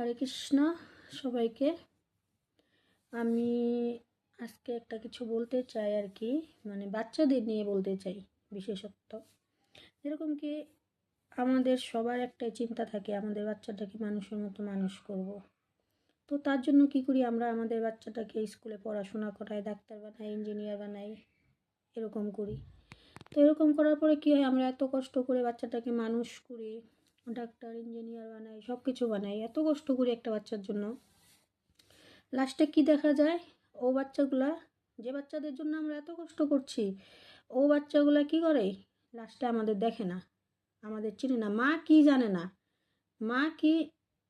হরে কৃষ্ণ সবাইকে। আমি আজকে একটা কিছু বলতে চাই আর কি, মানে বাচ্চাদের নিয়ে বলতে চাই বিশেষত। যেরকম কি আমাদের সবার একটাই চিন্তা থাকে, আমাদের বাচ্চাটাকে মানুষের মতো মানুষ করব। তো তার জন্য কি করি আমরা, আমাদের বাচ্চাটাকে স্কুলে পড়াশোনা করাই, ডাক্তার বানাই, ইঞ্জিনিয়ার বানাই, এরকম করি। তো এরকম করার পরে কী হয়, আমরা এত কষ্ট করে বাচ্চাটাকে মানুষ করি, ডাক্তার ইঞ্জিনিয়ার বানাই, সব কিছু বানাই, এত কষ্ট করি একটা বাচ্চার জন্য। লাস্টে কি দেখা যায়, ও বাচ্চাগুলা, যে বাচ্চাদের জন্য আমরা এত কষ্ট করছি, ও বাচ্চাগুলা কি করে, লাস্টে আমাদের দেখে না, আমাদের চিনে না, মা কি জানে না, মা কি,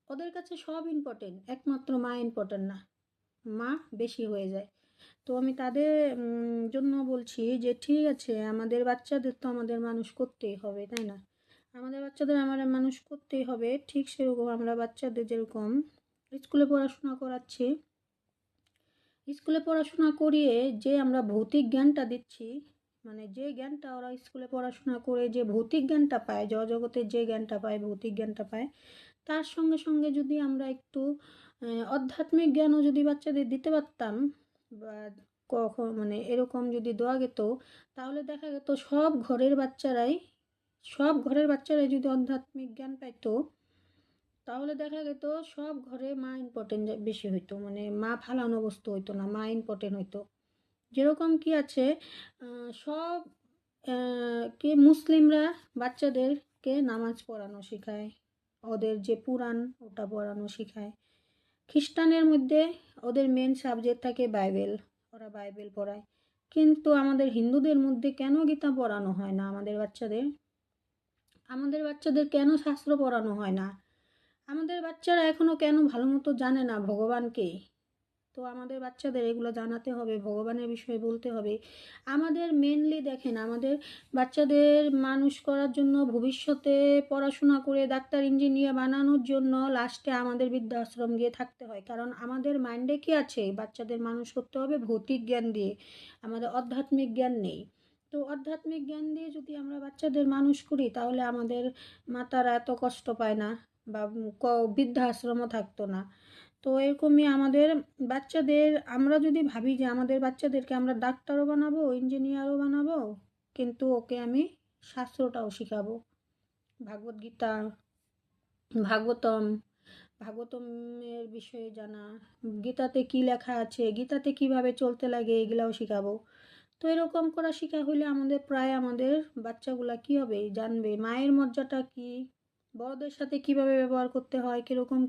ওদের কাছে সব ইম্পর্টেন্ট, একমাত্র মা ইম্পর্টেন্ট না, মা বেশি হয়ে যায়। তো আমি তাদের জন্য বলছি যে ঠিক আছে, আমাদের বাচ্চাদের তো আমাদের মানুষ করতেই হবে, তাই না? আমাদের বাচ্চাদের আমাদের মানুষ করতেই হবে। ঠিক সেরকম আমরা বাচ্চাদের যেরকম স্কুলে পড়াশোনা করাচ্ছি, স্কুলে পড়াশোনা করিয়ে যে আমরা ভৌতিক জ্ঞানটা দিচ্ছি, মানে যে জ্ঞানটা ওরা স্কুলে পড়াশোনা করে যে ভৌতিক জ্ঞানটা পায়, জগতের যে জ্ঞানটা পায়, ভৌতিক জ্ঞানটা পায়, তার সঙ্গে সঙ্গে যদি আমরা একটু আধ্যাত্মিক জ্ঞানও যদি বাচ্চাদের দিতে পারতাম, বা কখন মানে এরকম যদি দেওয়া যেত, তাহলে দেখা যেত সব ঘরের বাচ্চারাই যদি আধ্যাত্মিক জ্ঞান পাইতো, তাহলে দেখা যেত সব ঘরে মা ইম্পর্টেন্ট বেশি হইতো, মানে মা ফালানো বস্তু হইতো না, মা ইম্পর্টেন্ট হইতো। যেরকম কি আছে, সব কি মুসলিমরা বাচ্চাদেরকে নামাজ পড়ানো শেখায়, ওদের যে পুরাণ ওটা পড়ানো শেখায়। খ্রিস্টানের মধ্যে ওদের মেন সাবজেক্ট থাকে বাইবেল, ওরা বাইবেল পড়ায়। কিন্তু আমাদের হিন্দুদের মধ্যে কেন গীতা পড়ানো হয় না আমাদের বাচ্চাদের কেন শাস্ত্র পড়ানো হয় না? আমাদের বাচ্চারা এখনো কেন ভালো মতো জানে না ভগবানকে? তো আমাদের বাচ্চাদের এগুলো জানাতে হবে, ভগবানের বিষয়ে বলতে হবে। আমাদের মেনলি দেখেন, আমাদের বাচ্চাদের মানুষ করার জন্য, ভবিষ্যতে পড়াশোনা করে ডাক্তার ইঞ্জিনিয়ার বানানোর জন্য লাস্টে আমাদের বৃদ্ধাশ্রম গিয়ে থাকতে হয়। কারণ আমাদের মাইন্ডে কি আছে, বাচ্চাদের মানুষ করতে হবে ভৌতিক জ্ঞান দিয়ে, আমাদের আধ্যাত্মিক জ্ঞান নেই। তো আধ্যাত্মিক জ্ঞান দিয়ে যদি আমরা বাচ্চাদের মানুষ করি, তাহলে আমাদের মাতারা এত কষ্ট পায় না, বা বৃদ্ধাশ্রমও থাকতো না। তো এরকমই আমাদের বাচ্চাদের, আমরা যদি ভাবি যে আমাদের বাচ্চাদেরকে আমরা ডাক্তারও বানাবো, ইঞ্জিনিয়ারও বানাবো, কিন্তু ওকে আমি শাস্ত্রটাও শিখাবো, ভাগবত গীতা, ভাগবতম, ভাগবতমের বিষয়ে জানা, গীতাতে কি লেখা আছে, গীতাতে কিভাবে চলতে লাগে, এগুলাও শিখাবো। তো এরকম করা শেখা হলে আমাদের বাচ্চাগুলা কি হবে, জানবে মায়ের মর্যাদা কি, বড়দের সাথে কিভাবে ব্যবহার করতে হয়, কিরকম